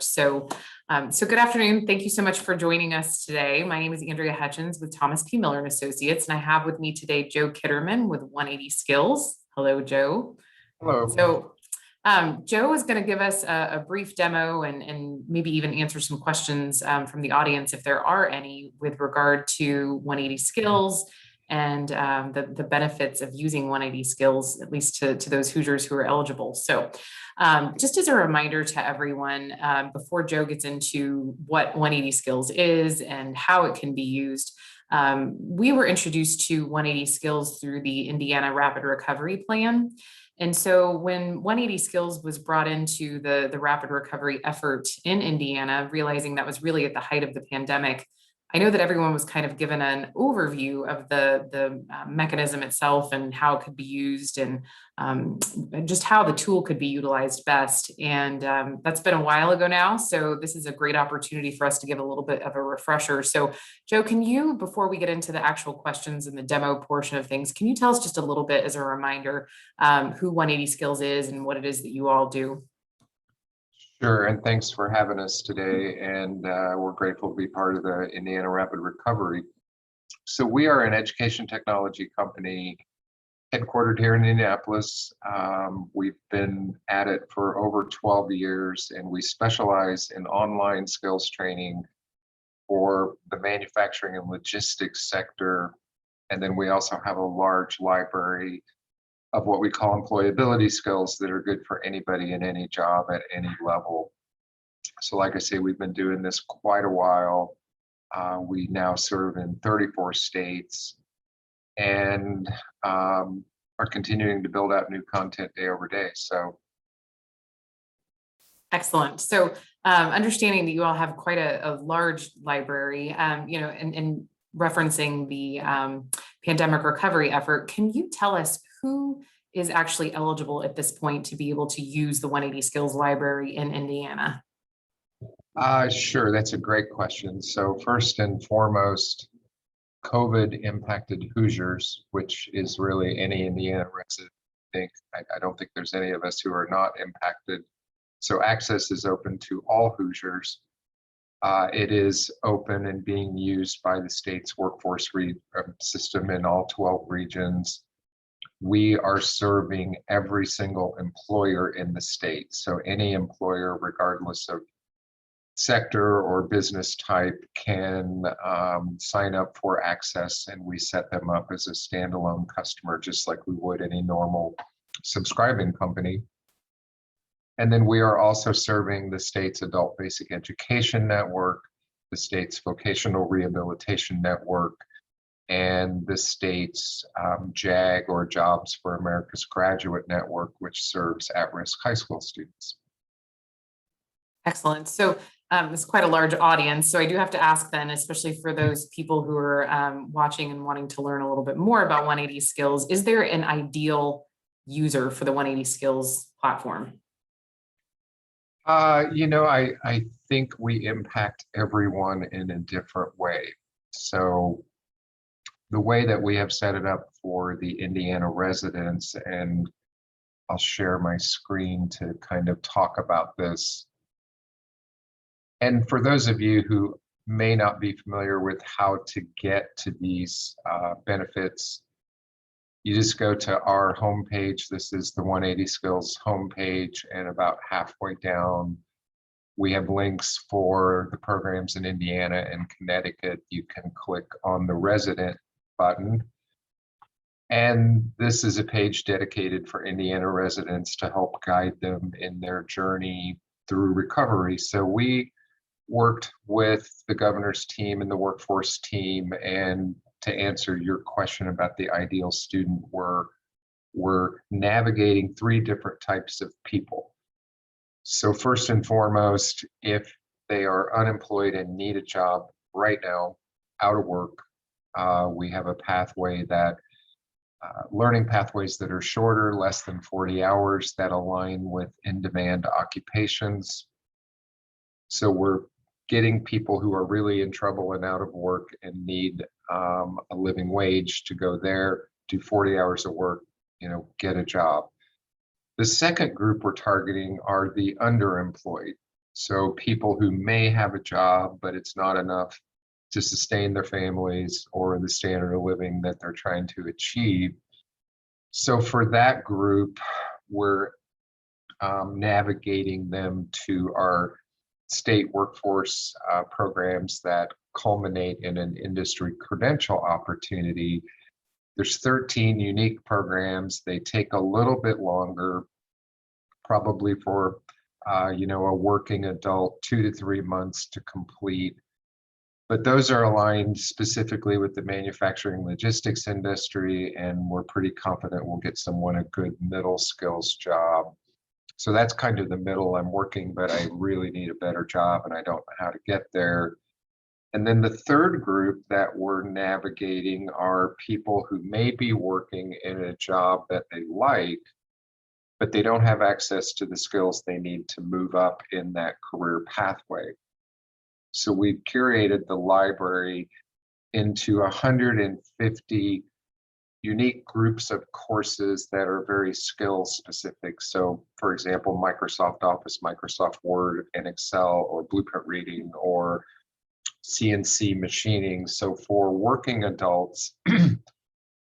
So good afternoon. Thank you so much for joining us today. My name is Andrea Hutchins with Thomas P. Miller and Associates, and I have with me today Joe Kitterman with 180 Skills. Hello, Joe. Hello. So Joe is going to give us a brief demo and maybe even answer some questions from the audience, if there are any, with regard to 180 Skills and the benefits of using 180 Skills, at least to those Hoosiers who are eligible. So just as a reminder to everyone, before Joe gets into what 180 Skills is and how it can be used, we were introduced to 180 Skills through the Indiana Rapid Recovery Plan. And so when 180 Skills was brought into the rapid recovery effort in Indiana, realizing that was really at the height of the pandemic, I know that everyone was kind of given an overview of the mechanism itself and how it could be used and just how the tool could be utilized best. And that's been a while ago now. So this is a great opportunity for us to give a little bit of a refresher. So Joe, can you, before we get into the actual questions and the demo portion of things, can you tell us just a little bit as a reminder who 180 Skills is and what it is that you all do? Sure, and thanks for having us today, and we're grateful to be part of the Indiana Rapid Recovery. So we are an education technology company headquartered here in Indianapolis. We've been at it for over 12 years, and we specialize in online skills training for the manufacturing and logistics sector. And then we also have a large library of what we call employability skills that are good for anybody in any job at any level. So like I say, we've been doing this quite a while. We now serve in 34 states and are continuing to build out new content day over day. So excellent. So understanding that you all have quite a large library, and referencing the pandemic recovery effort, can you tell us who is actually eligible at this point to be able to use the 180 Skills Library in Indiana? Sure, that's a great question. So first and foremost, COVID impacted Hoosiers, which is really any Indiana resident. I don't think there's any of us who are not impacted. So access is open to all Hoosiers. It is open and being used by the state's workforce system in all 12 regions. We are serving every single employer in the state. So any employer, regardless of sector or business type, can sign up for access, and we set them up as a standalone customer, just like we would any normal subscribing company. And then we are also serving the state's Adult Basic Education Network, the state's Vocational Rehabilitation Network, and the state's JAG, or Jobs for America's Graduate Network, which serves at-risk high school students. Excellent. So it's quite a large audience. So I do have to ask then, especially for those people who are watching and wanting to learn a little bit more about 180 Skills, is there an ideal user for the 180 Skills platform? I think we impact everyone in a different way. So the way that we have set it up for the Indiana residents, and I'll share my screen to kind of talk about this. And for those of you who may not be familiar with how to get to these benefits, you just go to our homepage. This is the 180 Skills homepage, and about halfway down, we have links for the programs in Indiana and Connecticut. You can click on the resident button. And this is a page dedicated for Indiana residents to help guide them in their journey through recovery. So we worked with the governor's team and the workforce team, and to answer your question about the ideal student, we're navigating 3 different types of people. So first and foremost, if they are unemployed and need a job right now, out of work, we have a pathway that learning pathways that are shorter, less than 40 hours, that align with in-demand occupations. So we're getting people who are really in trouble and out of work and need a living wage to go there, do 40 hours of work, get a job. The second group we're targeting are the underemployed. So people who may have a job, but it's not enough to sustain their families or the standard of living that they're trying to achieve. So for that group, we're navigating them to our state workforce programs that culminate in an industry credential opportunity. There's 13 unique programs. They take a little bit longer, probably for a working adult, 2 to 3 months to complete. But those are aligned specifically with the manufacturing logistics industry, and we're pretty confident we'll get someone a good middle skills job. So that's kind of the middle. I'm working, but I really need a better job and I don't know how to get there. And then the third group that we're navigating are people who may be working in a job that they like, but they don't have access to the skills they need to move up in that career pathway. So we've curated the library into 150 unique groups of courses that are very skill specific. So for example, Microsoft Office, Microsoft Word and Excel, or blueprint reading, or CNC machining. So for working adults,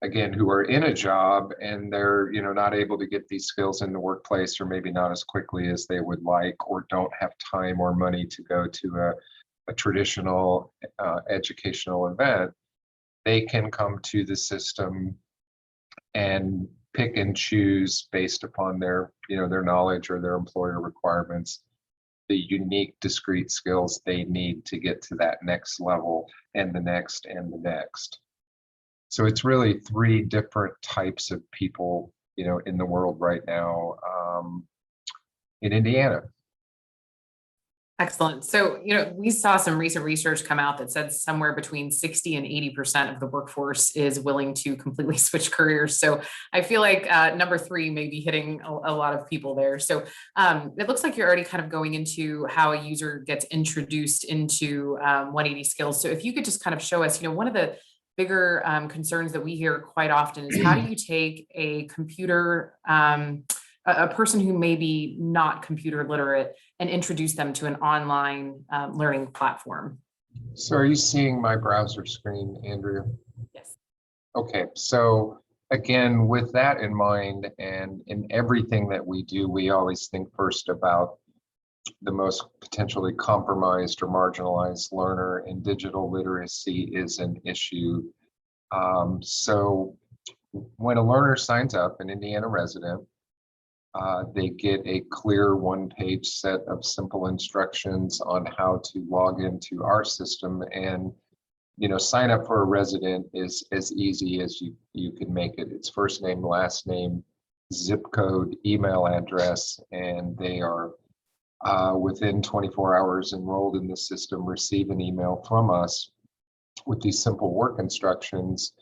again, who are in a job and they're not able to get these skills in the workplace, or maybe not as quickly as they would like, or don't have time or money to go to a traditional educational event, they can come to the system and pick and choose based upon their knowledge or their employer requirements, the unique discrete skills they need to get to that next level and the next and the next. So it's really 3 different types of people, in the world right now, in Indiana. Excellent. So, we saw some recent research come out that said somewhere between 60 and 80% of the workforce is willing to completely switch careers. So I feel like number 3 may be hitting a lot of people there. So it looks like you're already kind of going into how a user gets introduced into 180 skills. So if you could just kind of show us, one of the bigger concerns that we hear quite often is, how do you take a person who may be not computer literate and introduce them to an online learning platform? So are you seeing my browser screen, Andrea? Yes. Okay, so again, with that in mind, and in everything that we do, we always think first about the most potentially compromised or marginalized learner, and digital literacy is an issue. So when a learner signs up, an Indiana resident, they get a clear 1-page set of simple instructions on how to log into our system. And sign up for a resident is as easy as you can make it. It's first name, last name, zip code, email address, and they are within 24 hours enrolled in the system, receive an email from us with these simple work instructions.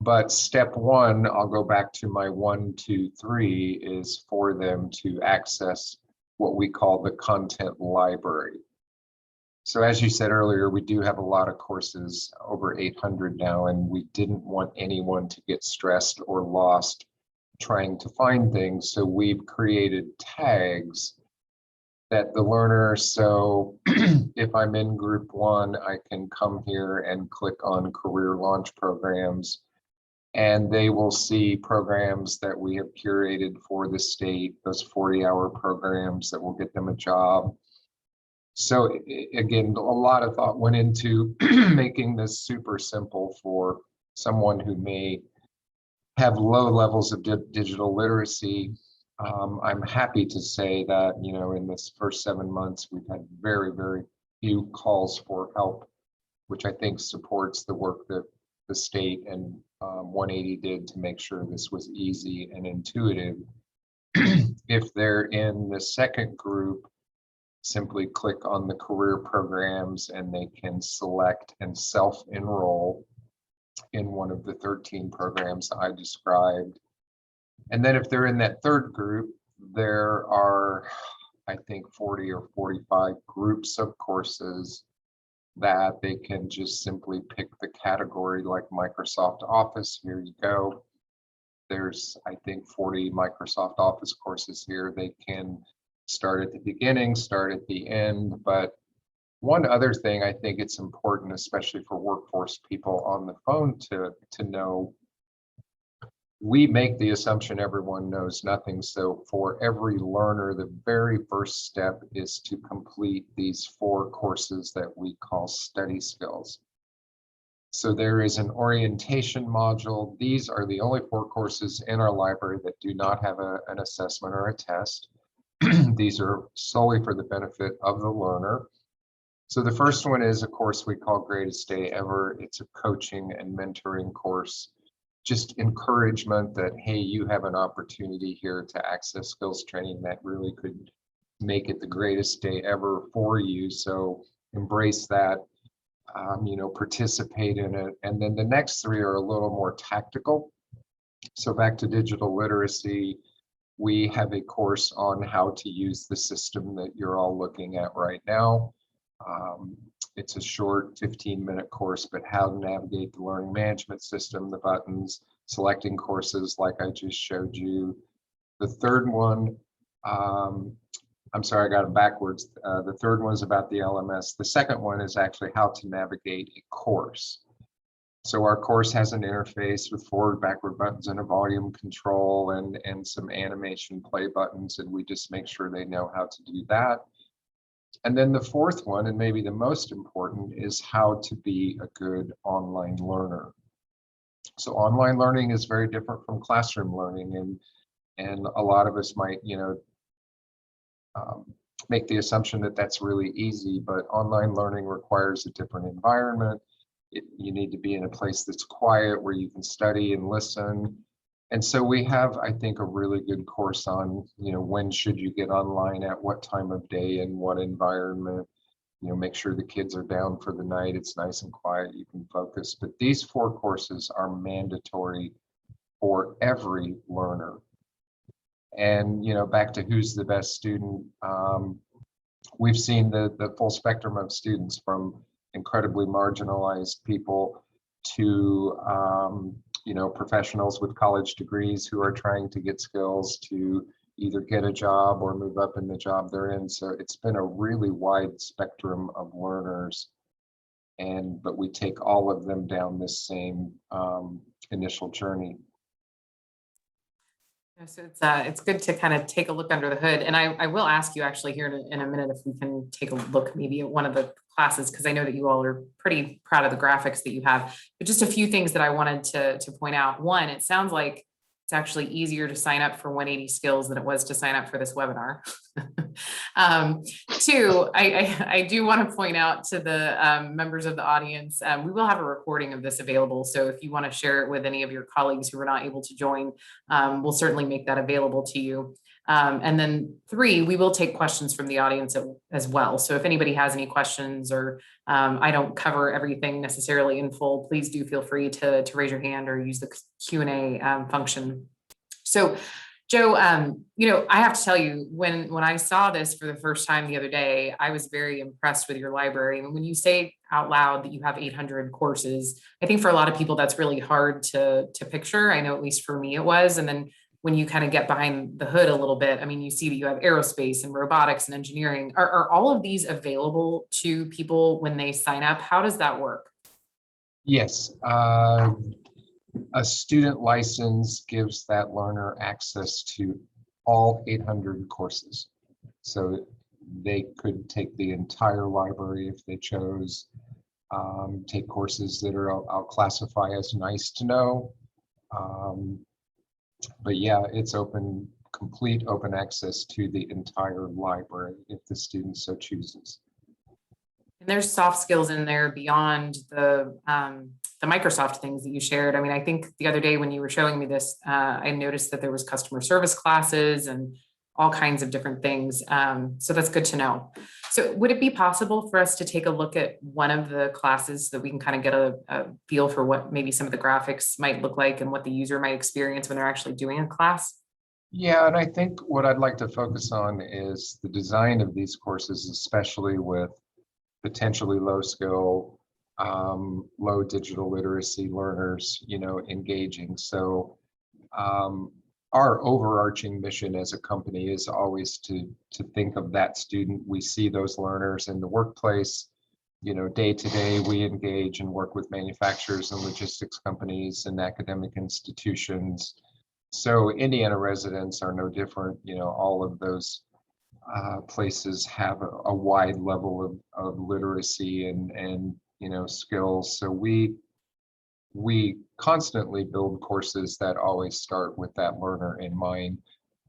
But step 1, I'll go back to my 1, 2, 3, is for them to access what we call the content library. So as you said earlier, we do have a lot of courses, over 800 now, and we didn't want anyone to get stressed or lost trying to find things. So we've created tags that the learner, so if I'm in group 1, I can come here and click on career launch programs, and they will see programs that we have curated for the state, those 40-hour programs that will get them a job. So again, a lot of thought went into making this super simple for someone who may have low levels of digital literacy. I'm happy to say that, in this first 7 months, we've had very, very few calls for help, which I think supports the work that the state and 180 did to make sure this was easy and intuitive. If they're in the second group, simply click on the career programs and they can select and self-enroll in one of the 13 programs I described. And then if they're in that third group, there are, I think, 40 or 45 groups of courses that they can just simply pick the category, like Microsoft Office. Here you go. There's, I think, 40 Microsoft Office courses here. They can start at the beginning, start at the end. But one other thing I think it's important, especially for workforce people on the phone to know, we make the assumption everyone knows nothing. So for every learner, the very first step is to complete these 4 courses that we call study skills. So there is an orientation module. These are the only 4 courses in our library that do not have an assessment or a test. These are solely for the benefit of the learner. So the first one is a course we call Greatest Day Ever. It's a coaching and mentoring course. Just encouragement that, hey, you have an opportunity here to access skills training that really could make it the greatest day ever for you. So embrace that, participate in it. And then the next 3 are a little more tactical. So back to digital literacy, we have a course on how to use the system that you're all looking at right now. It's a short 15-minute course, but how to navigate the learning management system, the buttons, selecting courses like I just showed you. The third one, I'm sorry, I got it backwards. The third one is about the LMS. The second one is actually how to navigate a course. So our course has an interface with forward, backward buttons and a volume control and some animation play buttons, and we just make sure they know how to do that. And then the fourth one, and maybe the most important, is how to be a good online learner. So online learning is very different from classroom learning, and a lot of us might, make the assumption that that's really easy, but online learning requires a different environment. You need to be in a place that's quiet where you can study and listen. And so we have, I think, a really good course on, when should you get online, at what time of day, in what environment, make sure the kids are down for the night, it's nice and quiet, you can focus. But these 4 courses are mandatory for every learner. And, back to who's the best student, we've seen the full spectrum of students, from incredibly marginalized people to, professionals with college degrees who are trying to get skills to either get a job or move up in the job they're in. So it's been a really wide spectrum of learners, but we take all of them down this same initial journey. So it's good to kind of take a look under the hood. And I will ask you actually here in a minute if we can take a look maybe at one of the classes, because I know that you all are pretty proud of the graphics that you have. But just a few things that I wanted to point out. One, it sounds like it's actually easier to sign up for 180 Skills than it was to sign up for this webinar. 2, I do want to point out to the members of the audience, we will have a recording of this available. So if you want to share it with any of your colleagues who were not able to join, we'll certainly make that available to you. And then 3, we will take questions from the audience as well. So if anybody has any questions, or I don't cover everything necessarily in full, please do feel free to raise your hand or use the Q&A function. So Joe, I have to tell you, when I saw this for the first time the other day, I was very impressed with your library. And when you say out loud that you have 800 courses, I think for a lot of people that's really hard to picture. I know at least for me it was. And then when you kind of get behind the hood a little bit, I mean, you see that you have aerospace and robotics and engineering. Are all of these available to people when they sign up? How does that work? Yes. A student license gives that learner access to all 800 courses. So they could take the entire library if they chose, take courses that are, I'll classify as nice to know. But yeah, it's complete open access to the entire library if the student so chooses. And there's soft skills in there beyond the Microsoft things that you shared. I mean, I think the other day when you were showing me this, I noticed that there was customer service classes and all kinds of different things. So that's good to know. So would it be possible for us to take a look at one of the classes so that we can kind of get a feel for what maybe some of the graphics might look like and what the user might experience when they're actually doing a class? Yeah, and I think what I'd like to focus on is the design of these courses, especially with potentially low skill, low digital literacy learners, engaging. So our overarching mission as a company is always to think of that student. We see those learners in the workplace. Day to day, we engage and work with manufacturers and logistics companies and academic institutions. So Indiana residents are no different. All of those places have a wide level of literacy and skills. So we constantly build courses that always start with that learner in mind,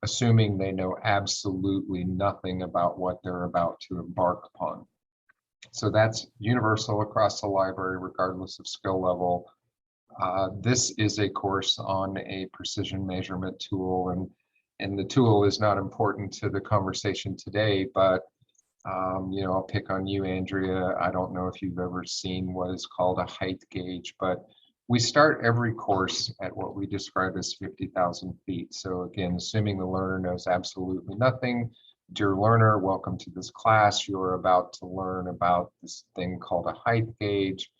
assuming they know absolutely nothing about what they're about to embark upon. So that's universal across the library, regardless of skill level. This is a course on a precision measurement tool, and the tool is not important to the conversation today, but I'll pick on you, Andrea. I don't know if you've ever seen what is called a height gauge, but we start every course at what we describe as 50,000 feet. So again, assuming the learner knows absolutely nothing, dear learner, welcome to this class. You're about to learn about this thing called a height gauge.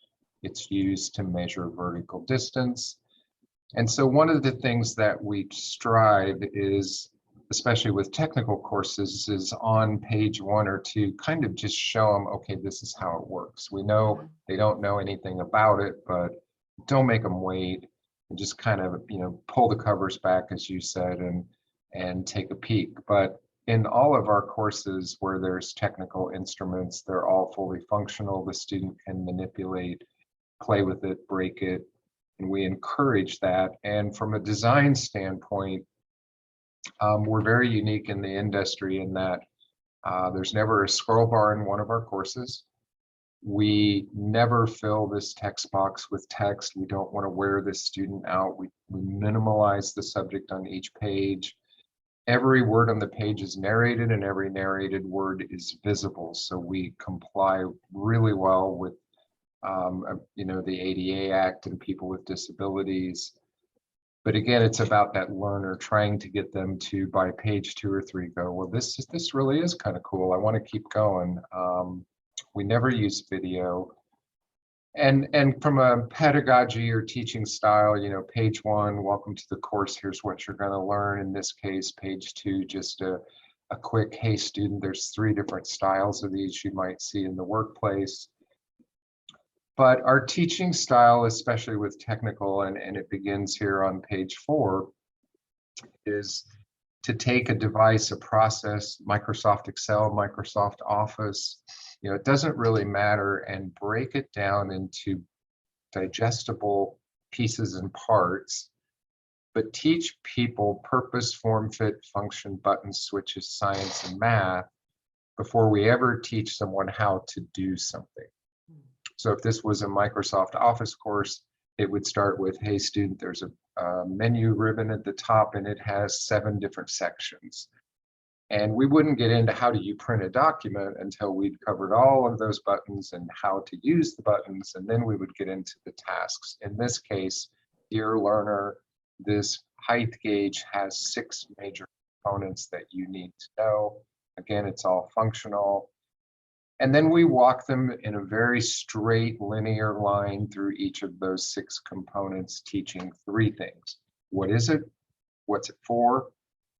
It's used to measure vertical distance. And so one of the things that we strive is, especially with technical courses, is on page 1 or 2, kind of just show them, okay, this is how it works. We know they don't know anything about it, but don't make them wait, and just kind of, pull the covers back, as you said, and take a peek. But in all of our courses where there's technical instruments, they're all fully functional. The student can manipulate, play with it, break it, and we encourage that. And from a design standpoint, we're very unique in the industry in that there's never a scroll bar in one of our courses. We never fill this text box with text. We don't want to wear this student out. We minimalize the subject on each page. Every word on the page is narrated, and every narrated word is visible. So we comply really well with the ADA Act and people with disabilities. But again, it's about that learner, trying to get them to, by page 2 or 3, go, well, this really is kind of cool. I want to keep going. We never use video. And from a pedagogy or teaching style, page 1, welcome to the course, here's what you're going to learn. In this case, page 2, just a quick, hey student, there's 3 different styles of these you might see in the workplace. But our teaching style, especially with technical, and it begins here on page 4, is to take a device, a process, Microsoft Excel, Microsoft Office, it doesn't really matter, and break it down into digestible pieces and parts, but teach people purpose, form, fit, function, buttons, switches, science, and math before we ever teach someone how to do something. So if this was a Microsoft Office course, it would start with, hey student, there's a menu ribbon at the top and it has 7 different sections. And we wouldn't get into how do you print a document until we'd covered all of those buttons and how to use the buttons, and then we would get into the tasks. In this case, dear learner, this height gauge has 6 major components that you need to know. Again, it's all functional. And then we walk them in a very straight linear line through each of those 6 components, teaching 3 things. What is it? What's it for?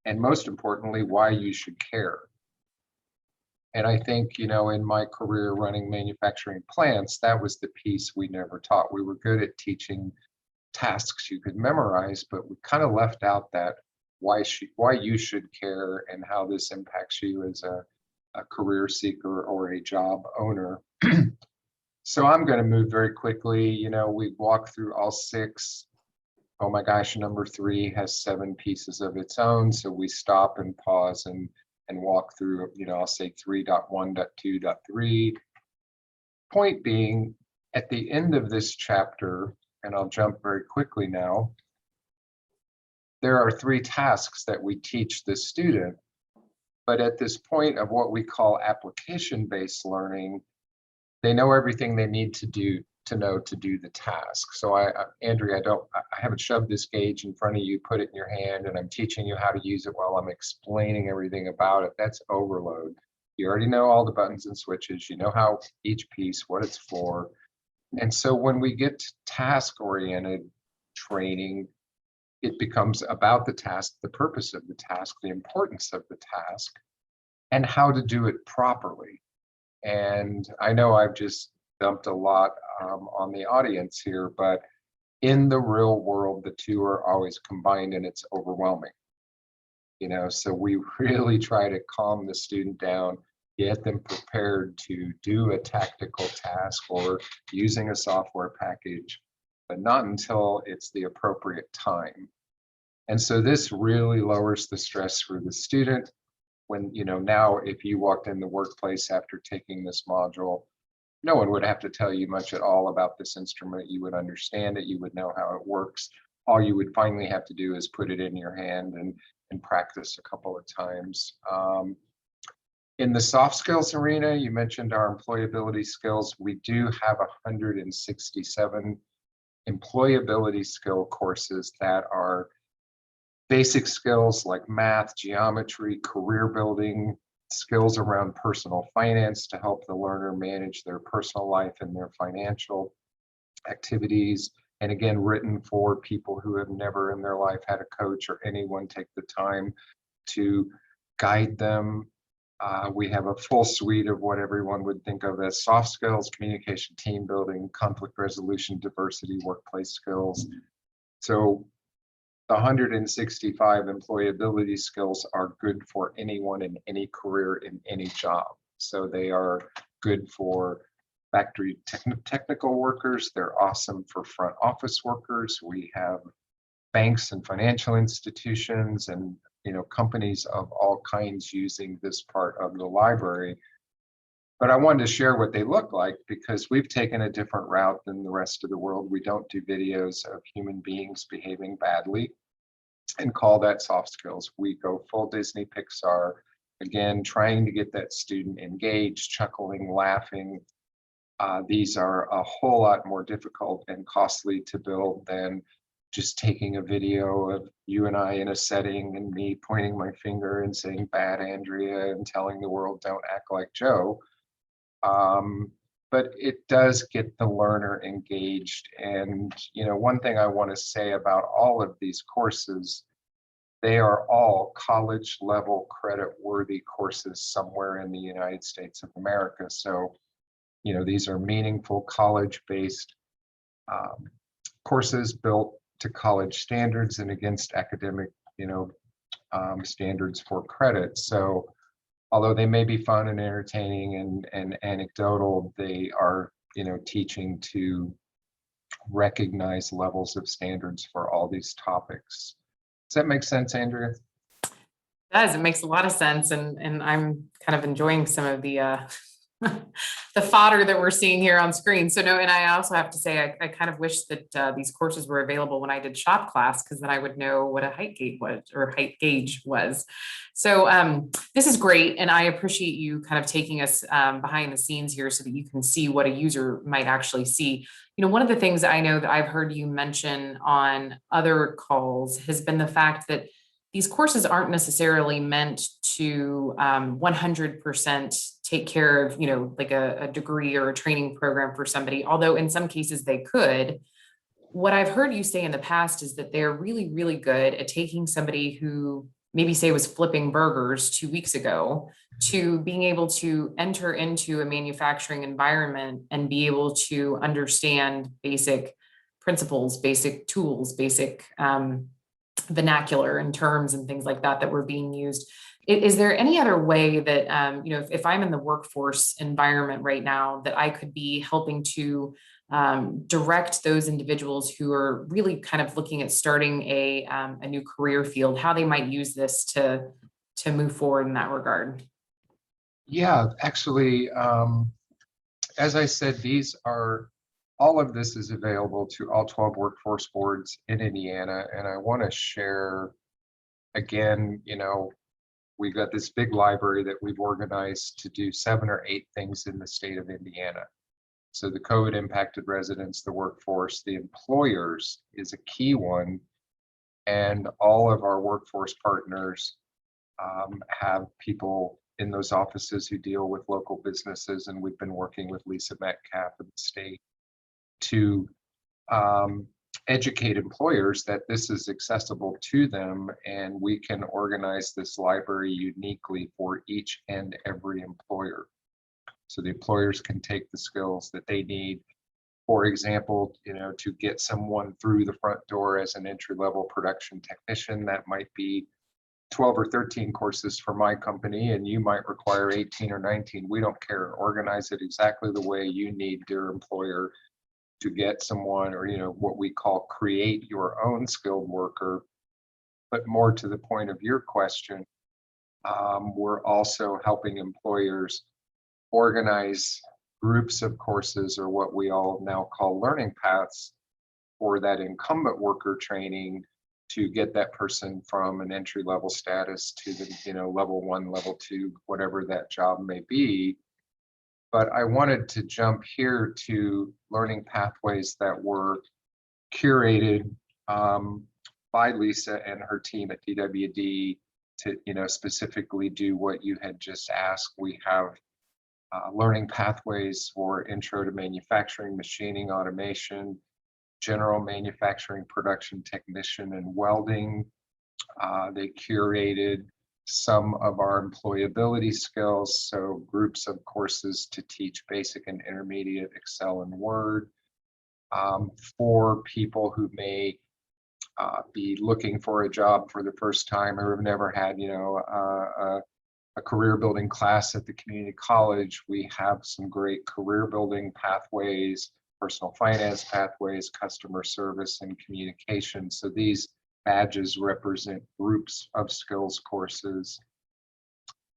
And most importantly, why you should care. And I think, in my career running manufacturing plants, that was the piece we never taught. We were good at teaching tasks you could memorize, but we kind of left out that why you should care and how this impacts you as a career seeker or a job owner. So I'm going to move very quickly. We walk through all 6. Oh my gosh, number 3 has 7 pieces of its own. So we stop and pause and walk through, I'll say 3.1.2.3. Point being, at the end of this chapter, and I'll jump very quickly now, there are 3 tasks that we teach the student. But at this point of what we call application-based learning, they know everything they need to know to do the task. So Andrea, I haven't shoved this gauge in front of you, put it in your hand, and I'm teaching you how to use it while I'm explaining everything about it. That's overload. You already know all the buttons and switches. You know how each piece, what it's for. And so when we get to task-oriented training, it becomes about the task, the purpose of the task, the importance of the task, and how to do it properly. And I know I've just dumped a lot on the audience here, but in the real world, the two are always combined and it's overwhelming. So we really try to calm the student down, get them prepared to do a tactical task or using a software package, but not until it's the appropriate time. And so this really lowers the stress for the student. When, now if you walked in the workplace after taking this module, no one would have to tell you much at all about this instrument. You would understand it, you would know how it works. All you would finally have to do is put it in your hand and practice a couple of times. In the soft skills arena, you mentioned our employability skills. We do have 167 employability skill courses that are basic skills like math, geometry, career building, skills around personal finance to help the learner manage their personal life and their financial activities. And again, written for people who have never in their life had a coach or anyone take the time to guide them. We have a full suite of what everyone would think of as soft skills: communication, team building, conflict resolution, diversity, workplace skills. So the 165 employability skills are good for anyone in any career, in any job. So they are good for factory technical workers. They're awesome for front office workers. We have banks and financial institutions and companies of all kinds using this part of the library. But I wanted to share what they look like because we've taken a different route than the rest of the world. We don't do videos of human beings behaving badly and call that soft skills. We go full Disney Pixar, again, trying to get that student engaged, chuckling, laughing. These are a whole lot more difficult and costly to build than just taking a video of you and I in a setting and me pointing my finger and saying, "Bad Andrea," and telling the world, "Don't act like Joe." But it does get the learner engaged. And one thing I want to say about all of these courses, they are all college level credit worthy courses somewhere in the United States of America. So these are meaningful college-based courses built to college standards and against academic, standards for credit. So although they may be fun and entertaining and anecdotal, they are, teaching to recognize levels of standards for all these topics. Does that make sense, Andrea? It makes a lot of sense. And I'm kind of enjoying some of the the fodder that we're seeing here on screen. So no, and I also have to say, I kind of wish that these courses were available when I did shop class, because then I would know what a height gauge was. So this is great. And I appreciate you kind of taking us behind the scenes here so that you can see what a user might actually see. One of the things I know that I've heard you mention on other calls has been the fact that these courses aren't necessarily meant to 100% take care of, like a degree or a training program for somebody, although in some cases they could. What I've heard you say in the past is that they're really, really good at taking somebody who maybe say was flipping burgers 2 weeks ago to being able to enter into a manufacturing environment and be able to understand basic principles, basic tools, basic vernacular and terms and things like that were being used. Is there any other way that, if I'm in the workforce environment right now, that I could be helping to direct those individuals who are really kind of looking at starting a new career field, how they might use this to move forward in that regard? Yeah, actually, as I said, all of this is available to all 12 workforce boards in Indiana. And I want to share, again, we've got this big library that we've organized to do 7 or 8 things in the state of Indiana. So the COVID impacted residents, the workforce, the employers is a key one. And all of our workforce partners have people in those offices who deal with local businesses. And we've been working with Lisa Metcalf of the state to educate employers that this is accessible to them, and we can organize this library uniquely for each and every employer. So the employers can take the skills that they need. For example, to get someone through the front door as an entry-level production technician, that might be 12 or 13 courses for my company, and you might require 18 or 19. We don't care. Organize it exactly the way you need, dear employer, to get someone, or what we call create your own skilled worker. But more to the point of your question, we're also helping employers organize groups of courses, or what we all now call learning paths, for that incumbent worker training, to get that person from an entry level status to the level 1, level 2, whatever that job may be. But I wanted to jump here to learning pathways that were curated by Lisa and her team at DWD to specifically do what you had just asked. We have learning pathways for intro to manufacturing, machining, automation, general manufacturing, production technician, and welding. They curated some of our employability skills, so groups of courses to teach basic and intermediate Excel and Word, for people who may be looking for a job for the first time, or have never had a career building class at the community college. We have some great career building pathways, personal finance pathways, customer service, and communication. So these badges represent groups of skills courses.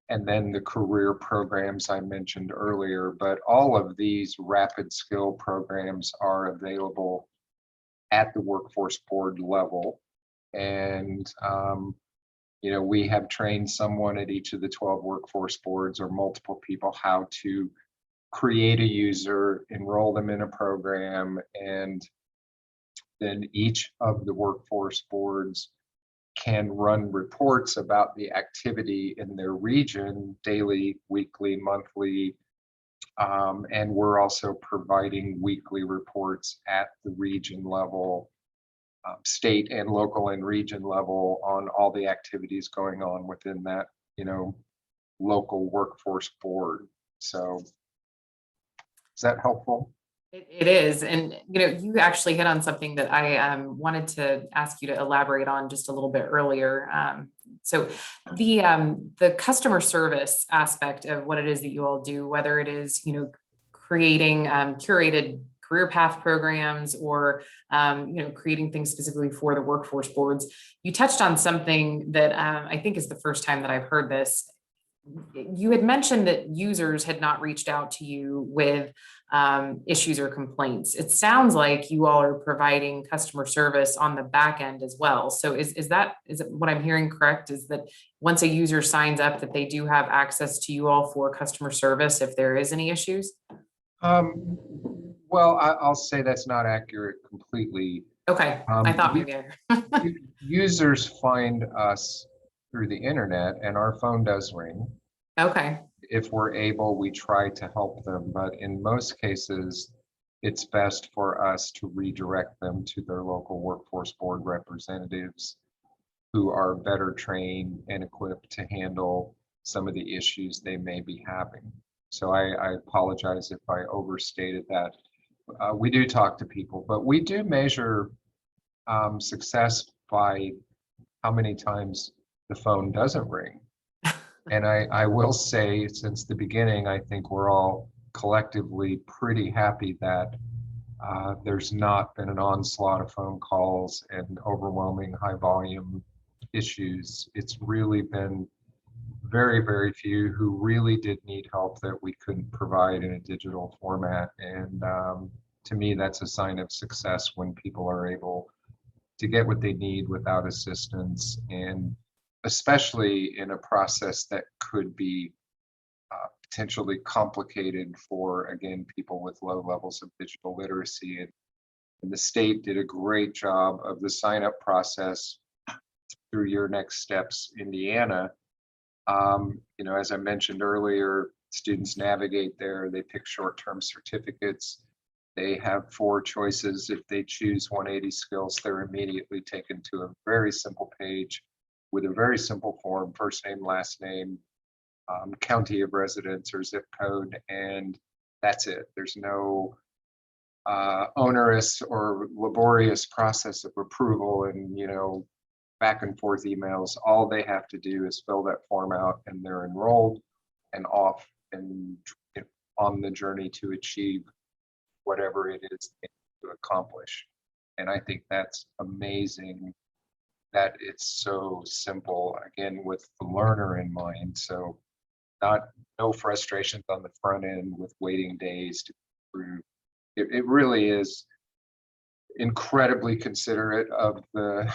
And then the career programs I mentioned earlier, but all of these rapid skill programs are available at the workforce board level. And we have trained someone at each of the 12 workforce boards, or multiple people, how to create a user, enroll them in a program, and then each of the workforce boards can run reports about the activity in their region, daily, weekly, monthly, and we're also providing weekly reports at the region level, state and local and region level, on all the activities going on within that local workforce board. So is that helpful? It is. And, you actually hit on something that I wanted to ask you to elaborate on just a little bit earlier. So the customer service aspect of what it is that you all do, whether it is, creating curated career path programs, or, creating things specifically for the workforce boards, you touched on something that I think is the first time that I've heard this. You had mentioned that users had not reached out to you with issues or complaints. It sounds like you all are providing customer service on the back end as well. So is it what I'm hearing correct? Is that once a user signs up, that they do have access to you all for customer service if there is any issues? Well, I'll say that's not accurate completely. Okay, I thought maybe users find us through the internet, and our phone does ring. Okay. If we're able, we try to help them, but in most cases, it's best for us to redirect them to their local workforce board representatives, who are better trained and equipped to handle some of the issues they may be having. So I apologize if I overstated that. We do talk to people, but we do measure success by how many times the phone doesn't ring. And I will say, since the beginning, I think we're all collectively pretty happy that there's not been an onslaught of phone calls and overwhelming high volume issues. It's really been very, very few who really did need help that we couldn't provide in a digital format. And to me, that's a sign of success, when people are able to get what they need without assistance, and especially in a process that could be potentially complicated for, again, people with low levels of digital literacy. And the state did a great job of the sign-up process through Your Next Steps Indiana. As I mentioned earlier, students navigate there, they pick short-term certificates. They have 4 choices. If they choose 180 skills, they're immediately taken to a very simple page with a very simple form, first name, last name, county of residence or zip code, and that's it. There's no onerous or laborious process of approval and, back and forth emails. All they have to do is fill that form out and they're enrolled and off and on the journey to achieve whatever it is they need to accomplish. And I think that's amazing that it's so simple, again, with the learner in mind. So no frustrations on the front end with waiting days to approve. It really is incredibly considerate of the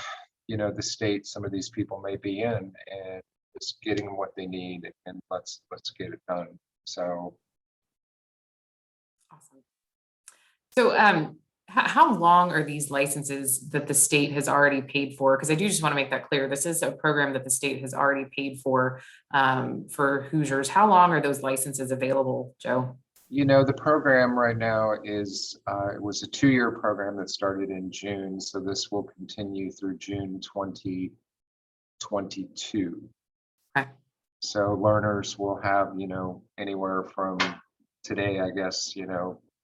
state some of these people may be in, and just getting what they need, and let's get it done. So Awesome. So, how long are these licenses that the state has already paid for? Because I do just want to make that clear. This is a program that the state has already paid for Hoosiers. How long are those licenses available, Joe? the program right now is it was a 2-year program that started in June, so this will continue through June 2022. Okay. So learners will have, anywhere from today, I guess,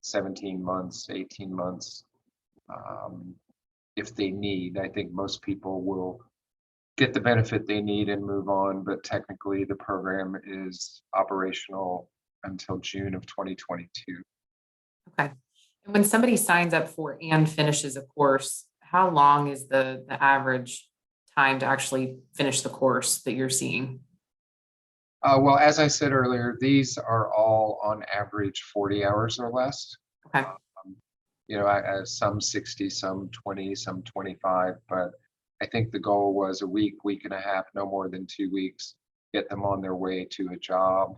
17 months, 18 months, if they need. I think most people will get the benefit they need and move on, but technically the program is operational until June of 2022. Okay. And when somebody signs up for and finishes a course, how long is the average time to actually finish the course that you're seeing? Well, as I said earlier, these are all on average 40 hours or less. Okay. Some 60, some 20, some 25, but I think the goal was a week, week and a half, no more than 2 weeks, get them on their way to a job.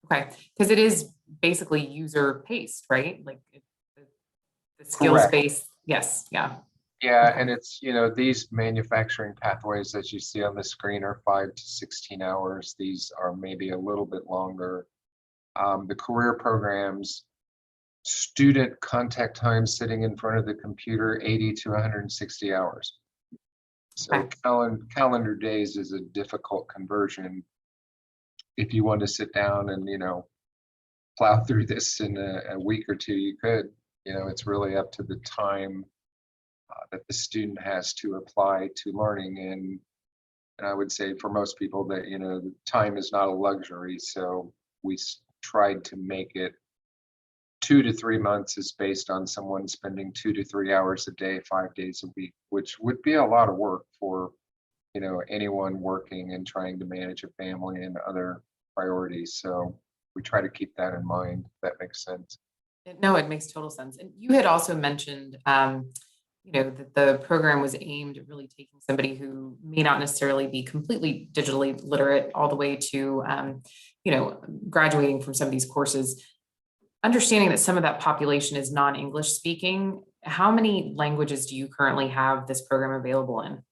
Okay. Because it is basically user paced, right? Like the skills Correct. based. Yes. Yeah. Yeah, Okay. and it's, these manufacturing pathways that you see on the screen are 5 to 16 hours. These are maybe a little bit longer. The career programs, student contact time sitting in front of the computer, 80 to 160 hours. So Okay. calendar days is a difficult conversion. If you want to sit down and, plow through this in a week or two, you could. It's really up to the time that the student has to apply to learning. And I would say for most people that, the time is not a luxury. So we tried to make it 2 to 3 months is based on someone spending 2 to 3 hours a day, 5 days a week, which would be a lot of work for, anyone working and trying to manage a family and other priorities. So we try to keep that in mind. If that makes sense. No, it makes total sense. And you had also mentioned, that the program was aimed at really taking somebody who may not necessarily be completely digitally literate all the way to, graduating from some of these courses. Understanding that some of that population is non-English speaking, how many languages do you currently have this program available in?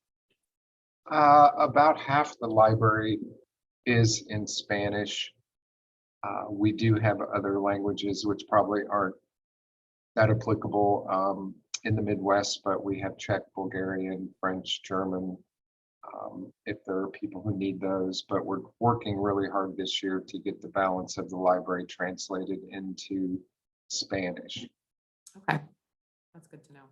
About half the library is in Spanish. We do have other languages which probably aren't that applicable in the Midwest, but we have Czech, Bulgarian, French, German, if there are people who need those. But we're working really hard this year to get the balance of the library translated into Spanish. Okay, that's good to know.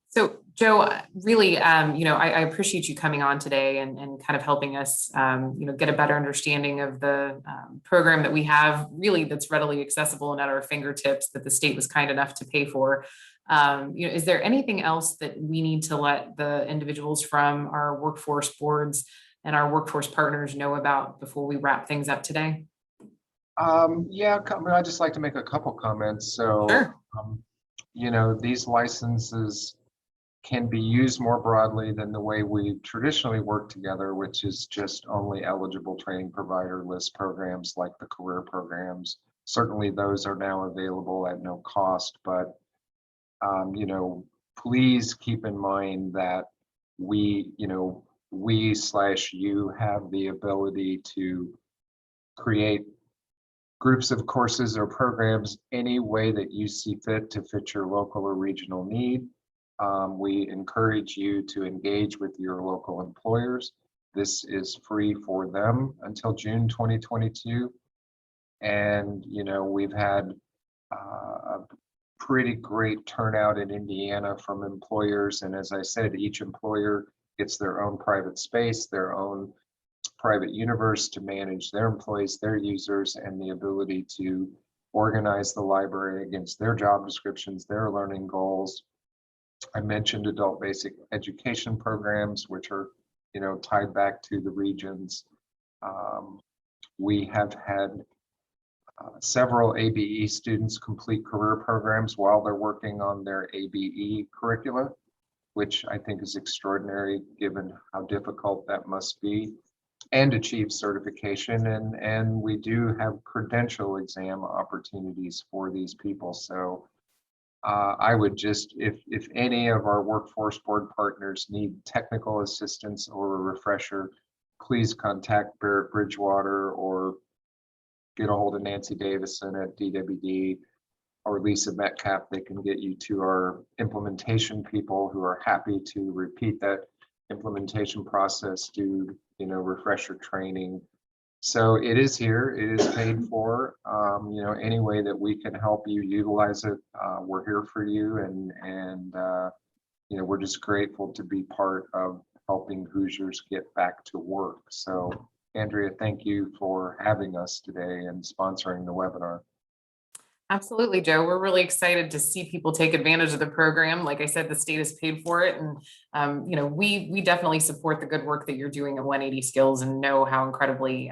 So, Joe, really, I appreciate you coming on today and kind of helping us, get a better understanding of the program that we have, really, that's readily accessible and at our fingertips that the state was kind enough to pay for. Is there anything else that we need to let the individuals from our workforce boards and our workforce partners know about before we wrap things up today? Yeah, I'd just like to make a couple comments. So, Sure. These licenses can be used more broadly than the way we traditionally work together, which is just only eligible training provider list programs like the career programs. Certainly those are now available at no cost, but please keep in mind that we/you have the ability to create groups of courses or programs any way that you see fit to fit your local or regional need. We encourage you to engage with your local employers. This is free for them until June 2022. And, we've had a pretty great turnout in Indiana from employers. And as I said, each employer gets their own private space, their own private universe to manage their employees, their users, and the ability to organize the library against their job descriptions, their learning goals. I mentioned adult basic education programs, which are, tied back to the regions. We have had several ABE students complete career programs while they're working on their ABE curricula, which I think is extraordinary given how difficult that must be, and achieve certification. And we do have credential exam opportunities for these people. So I would just, if any of our workforce board partners need technical assistance or a refresher, please contact Barrett Bridgewater or get a hold of Nancy Davison at DWD or Lisa Metcalf. They can get you to our implementation people who are happy to repeat that implementation process, do refresher training. So it is here, it is paid for. Any way that we can help you utilize it, we're here for you, and we're just grateful to be part of helping Hoosiers get back to work. So Andrea, thank you for having us today and sponsoring the webinar. Absolutely, Joe. We're really excited to see people take advantage of the program. Like I said, the state has paid for it. And, we definitely support the good work that you're doing at 180 Skills and know how incredibly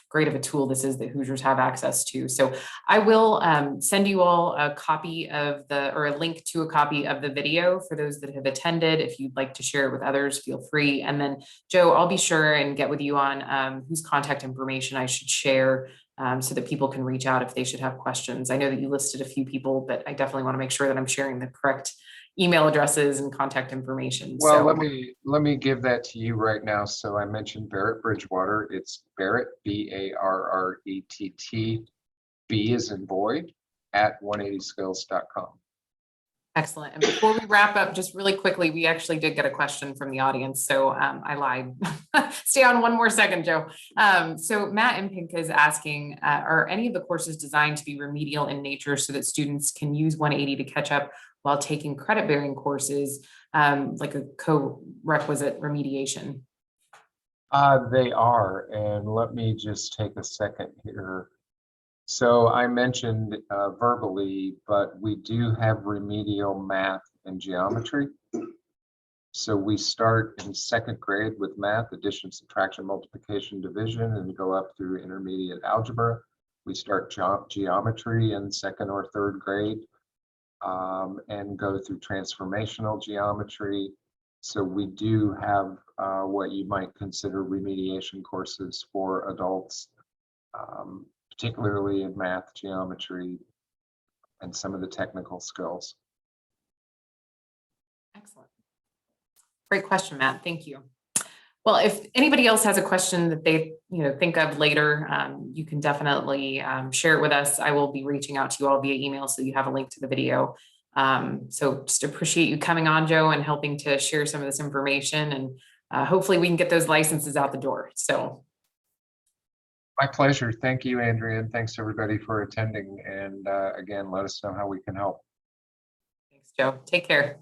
great of a tool this is that Hoosiers have access to. So I will send you all a copy of or a link to a copy of the video for those that have attended. If you'd like to share it with others, feel free. And then Joe, I'll be sure and get with you on whose contact information I should share so that people can reach out if they should have questions. I know that you listed a few people, but I definitely want to make sure that I'm sharing the correct email addresses and contact information. Well, let me give that to you right now. So I mentioned Barrett Bridgewater. It's Barrett, BARRETT, B as in boy, at 180skills.com. Excellent. And before we wrap up, just really quickly, we actually did get a question from the audience. So I lied. Stay on one more second, Joe. So Matt Impink is asking, are any of the courses designed to be remedial in nature so that students can use 180 to catch up while taking credit-bearing courses, like a co-requisite remediation? They are. And let me just take a second here. So I mentioned verbally, but we do have remedial math and geometry. So we start in second grade with math, addition, subtraction, multiplication, division, and go up through intermediate algebra. We start geometry in second or third grade and go through transformational geometry. So we do have what you might consider remediation courses for adults, particularly in math, geometry, and some of the technical skills. Excellent. Great question, Matt. Thank you. Well, if anybody else has a question that they think of later, you can definitely share it with us. I will be reaching out to you all via email, so you have a link to the video. So just appreciate you coming on, Joe, and helping to share some of this information. And hopefully we can get those licenses out the door. So. My pleasure. Thank you, Andrea, and thanks everybody for attending. And again, let us know how we can help. Thanks, Joe. Take care.